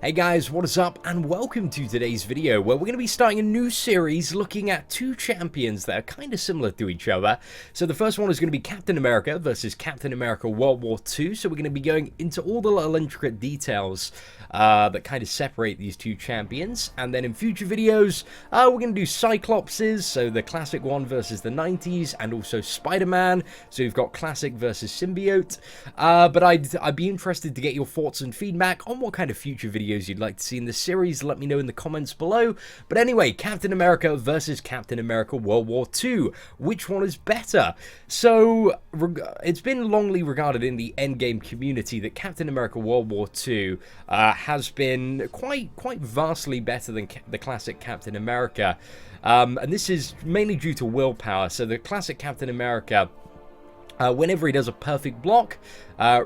Hey guys, what is up, and welcome to today's video where we're going to be starting a new series looking at two champions that are kind of similar to each other. So the first one is going to be Captain America versus Captain America World War II. So we're going to be going into all the little intricate details that kind of separate these two champions. And then in future videos, we're going to do Cyclopses, so the classic one versus the 90s, and also Spider-Man. So we've got classic versus symbiote. But I'd be interested to get your thoughts and feedback on what kind of future videos you'd like to see in this series. Let me know in the comments below. But anyway, Captain America versus Captain America World War II. Which one is better? So it's been longly regarded in the endgame community that Captain America World War II has been quite vastly better than the classic Captain America. And this is mainly due to willpower. So the classic Captain America, whenever he does a perfect block,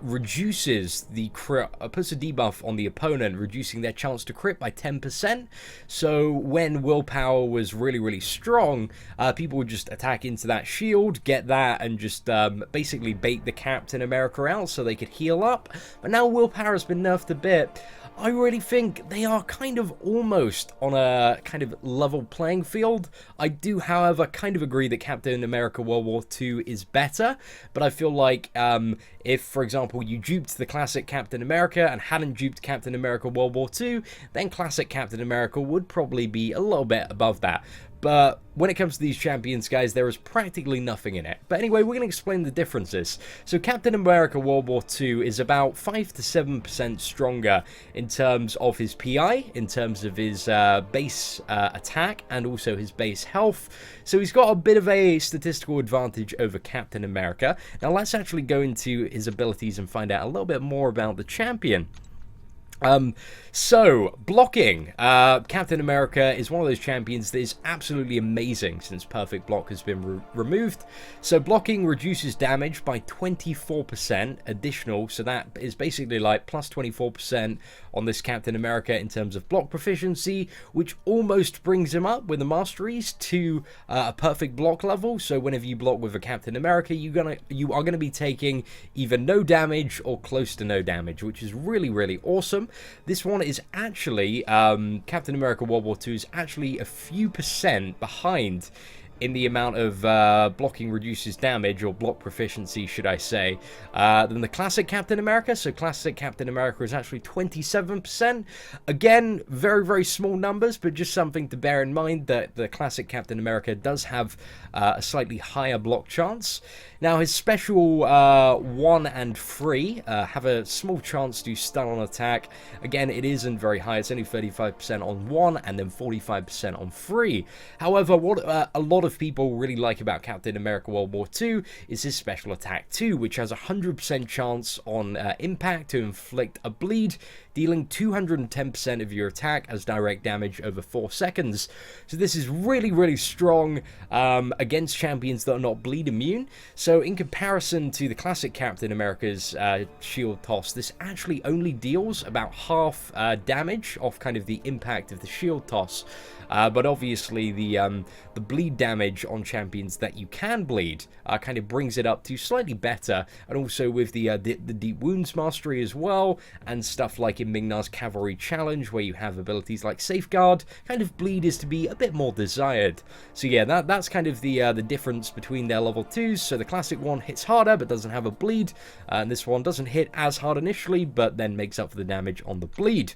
reduces the crit, puts a debuff on the opponent, reducing their chance to crit by 10%. So when willpower was really strong, people would just attack into that shield, get that, and just basically bait the Captain America out so they could heal up. But now willpower has been nerfed a bit. I really think they are kind of almost on a kind of level playing field. I do, however, kind of agree that Captain America World War II is better, but I feel like if, for example, you duped the classic Captain America and hadn't duped Captain America World War II, then classic Captain America would probably be a little bit above that. But when it comes to these champions, guys, there is practically nothing in it. But anyway, we're going to explain the differences. So Captain America World War II is about 5 to 7% stronger in terms of his PI, in terms of his base attack, and also his base health. So he's got a bit of a statistical advantage over Captain America. Now let's actually go into his abilities and find out a little bit more about the champion. So, blocking. Captain America is one of those champions that is absolutely amazing since Perfect Block has been removed. So, blocking reduces damage by 24% additional, so that is basically like plus 24% on this Captain America in terms of block proficiency, which almost brings him up with the masteries to a Perfect Block level. So, whenever you block with a Captain America, you are gonna be taking either no damage or close to no damage, which is really awesome. This one is actually, Captain America World War II is actually a few percent behind in the amount of blocking reduces damage, or block proficiency, should I say, than the classic Captain America. So classic Captain America is actually 27%. Again, very small numbers, but just something to bear in mind that the classic Captain America does have a slightly higher block chance. Now, his special 1 and 3 have a small chance to stun on attack. Again, it isn't very high. It's only 35% on 1 and then 45% on 3. However, what a lot of people really like about Captain America World War II is his special attack 2, which has a 100% chance on impact to inflict a bleed, dealing 210% of your attack as direct damage over 4 seconds. So this is really strong against champions that are not bleed immune. So in comparison to the classic Captain America's shield toss, this actually only deals about half damage off kind of the impact of the shield toss. But obviously the bleed damage on champions that you can bleed kind of brings it up to slightly better, and also with the deep wounds mastery as well, and stuff like in Mignar's Cavalry Challenge, where you have abilities like Safeguard, kind of bleed is to be a bit more desired. So yeah, that's kind of the difference between their level 2s. So the classic one hits harder but doesn't have a bleed, and this one doesn't hit as hard initially, but then makes up for the damage on the bleed.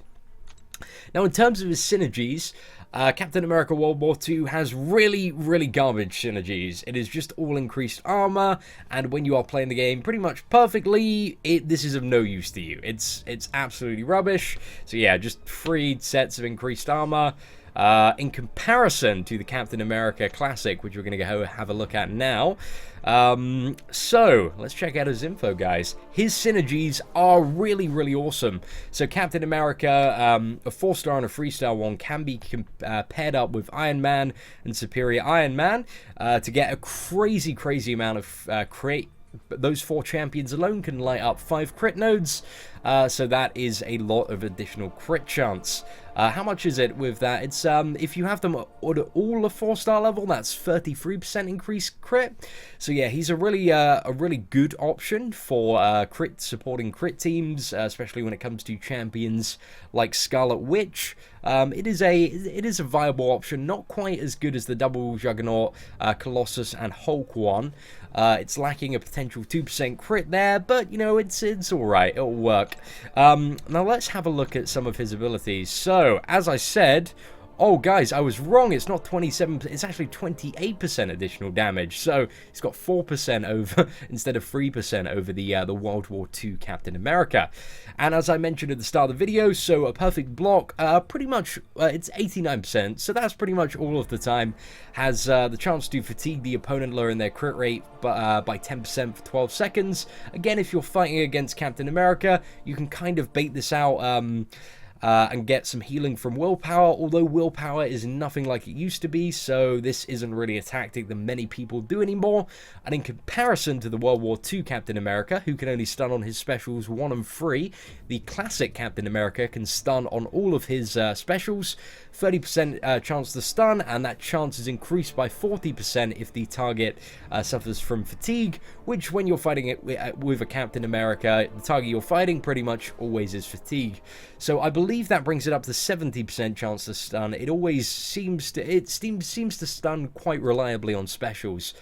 Now, in terms of his synergies, Captain America World War II has really garbage synergies. It is just all increased armor, and when you are playing the game pretty much perfectly, this is of no use to you. It's absolutely rubbish. So yeah, just 3 sets of increased armor. In comparison to the Captain America Classic, which we're going to go have a look at now. So, let's check out his info, guys. His synergies are really awesome. So, Captain America, a 4-star and a 3-star one, can be paired up with Iron Man and Superior Iron Man to get a crazy amount of those 4 champions alone can light up 5 crit nodes, so that is a lot of additional crit chance. How much is it with that? It's if you have them at all a 4-star level, that's 33% increased crit. So yeah, he's a really good option for crit supporting crit teams, especially when it comes to champions like Scarlet Witch. It is a viable option, not quite as good as the double Juggernaut, Colossus, and Hulk one. It's lacking a potential 2% crit there, but you know, it's alright, it'll work. Now let's have a look at some of his abilities. So, as I said, oh guys, I was wrong, it's not 27%, it's actually 28% additional damage, so he's got 4% over, instead of 3% over the World War II Captain America. And as I mentioned at the start of the video, so a perfect block, pretty much, it's 89%, so that's pretty much all of the time, has the chance to fatigue the opponent, lowering their crit rate by 10% for 12 seconds. Again, if you're fighting against Captain America, you can kind of bait this out, and get some healing from Willpower, although Willpower is nothing like it used to be, so this isn't really a tactic that many people do anymore. And in comparison to the World War II Captain America, who can only stun on his specials 1 and 3, the classic Captain America can stun on all of his specials, 30% chance to stun, and that chance is increased by 40% if the target suffers from fatigue, which when you're fighting it with a Captain America, the target you're fighting pretty much always is fatigue. So I believe that brings it up to 70% chance to stun. It always seems to stun quite reliably on specials.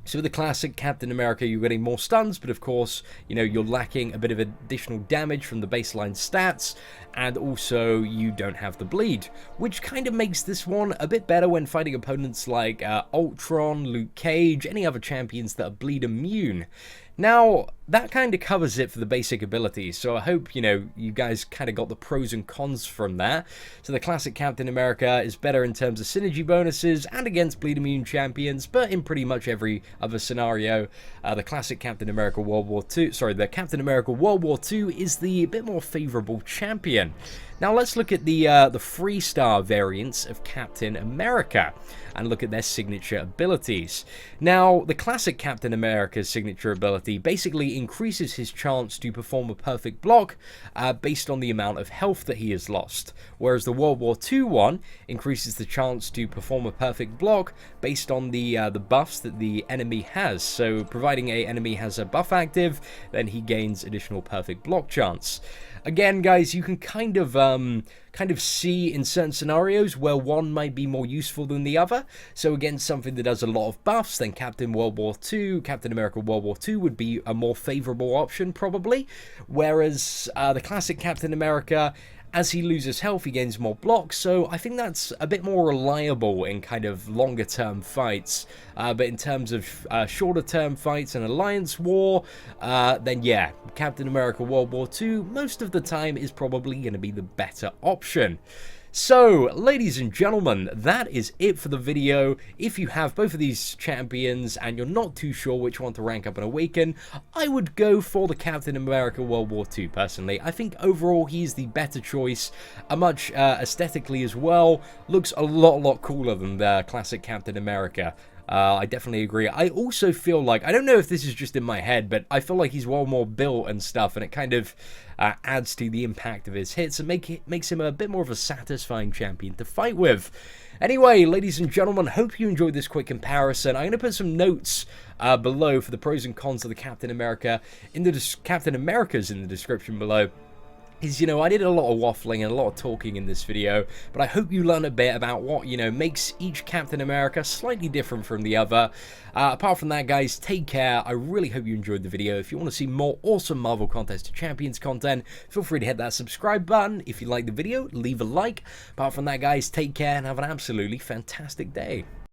So with the classic Captain America, you're getting more stuns, but of course, you know, you're lacking a bit of additional damage from the baseline stats, and also you don't have the bleed, which kind of makes this one a bit better when fighting opponents like Ultron, Luke Cage, any other champions that are bleed immune. Now, that kind of covers it for the basic abilities, so I hope, you know, you guys kind of got the pros and cons from that. So the classic Captain America is better in terms of synergy bonuses and against bleed immune champions, but in pretty much every other scenario, the classic Captain America World War II, the Captain America World War II is the bit more favorable champion. Now let's look at the 3-star variants of Captain America and look at their signature abilities. Now, the classic Captain America's signature ability basically increases his chance to perform a perfect block based on the amount of health that he has lost, whereas the World War II one increases the chance to perform a perfect block based on the buffs that the enemy has. So providing an enemy has a buff active, then he gains additional perfect block chance. Again, guys, you can kind of see in certain scenarios where one might be more useful than the other. So against something that does a lot of buffs, then Captain America World War II would be a more favorable option probably. Whereas the classic Captain America, as he loses health, he gains more blocks, so I think that's a bit more reliable in kind of longer term fights. But in terms of shorter term fights and Alliance War, then yeah, Captain America World War II most of the time is probably going to be the better option. So, ladies and gentlemen, that is it for the video. If you have both of these champions and you're not too sure which one to rank up and awaken, I would go for the Captain America World War II, personally. I think overall he's the better choice, much aesthetically as well. Looks a lot cooler than the classic Captain America. I definitely agree. I also feel like, I don't know if this is just in my head, but I feel like he's well more built and stuff, and it kind of adds to the impact of his hits and makes him a bit more of a satisfying champion to fight with. Anyway, ladies and gentlemen, hope you enjoyed this quick comparison. I'm going to put some notes below for the pros and cons of the Captain America Captain Americas in the description below. You know, I did a lot of waffling and a lot of talking in this video, but I hope you learn a bit about what, you know, makes each Captain America slightly different from the other. Apart from that, guys, take care. I really hope you enjoyed the video. If you want to see more awesome Marvel Contest of Champions content, feel free to hit that subscribe button. If you like the video, leave a like. Apart from that, guys, take care and have an absolutely fantastic day.